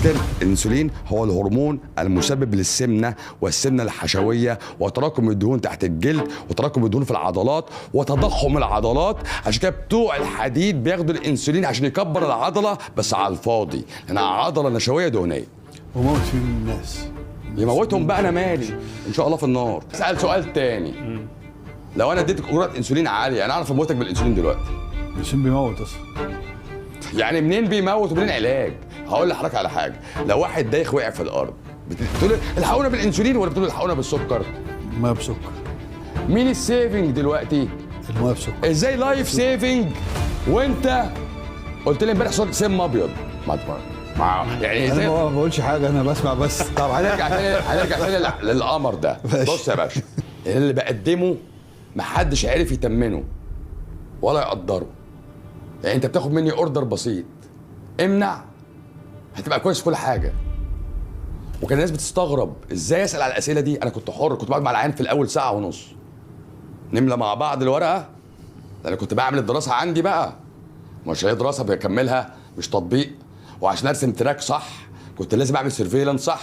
عشان كده الانسولين هو الهرمون المسبب للسمنه والسمنه الحشويه وتراكم الدهون تحت الجلد وتراكم الدهون في العضلات وتضخم العضلات. عشان كده بتوع الحديد بياخدوا الانسولين عشان يكبر العضله بس على الفاضي، لانها عضله نشويه دهنيه. وموت في الناس. يموتهم بقى، انا مالي، ان شاء الله في النار. اسال سؤال تاني، لو انا اديتك جرعه انسولين عاليه انا اعرف اموتك بالانسولين دلوقتي؟ الانسولين بيموت اصلا. يعني منين بيموت ومنين علاج؟ هقول لحضرتك على حاجه، لو واحد دايخ وقع في الارض بتقول الحقونا بالانسولين ولا بتقول الحقونا بالسكر؟ الميه بسكر. مين السيفنج دلوقتي؟ الميه بسكر. ازاي لايف سيفنج وانت قلت لي امبارح صوت سم ابيض؟ يعني انا ازاي؟ ما بقولش حاجه، انا بسمع بس. طب هنرجع تاني للقمر ده. ماشي. بص يا باشا، اللي بقدمه محدش عارف يتمنه ولا يقدره. يعني انت بتاخد مني اوردر بسيط، امنع هتبقى كويس في كل حاجه. وكان الناس بتستغرب ازاي اسال على الاسئله دي. انا كنت حر، كنت بقعد مع العيان في الاول ساعه ونص نملى مع بعض الورقه، لان كنت بعمل الدراسه عندي بقى، مش هي دراسه بكملها مش تطبيق. وعشان ارسم تراك صح كنت لازم اعمل سيرفيلانس صح.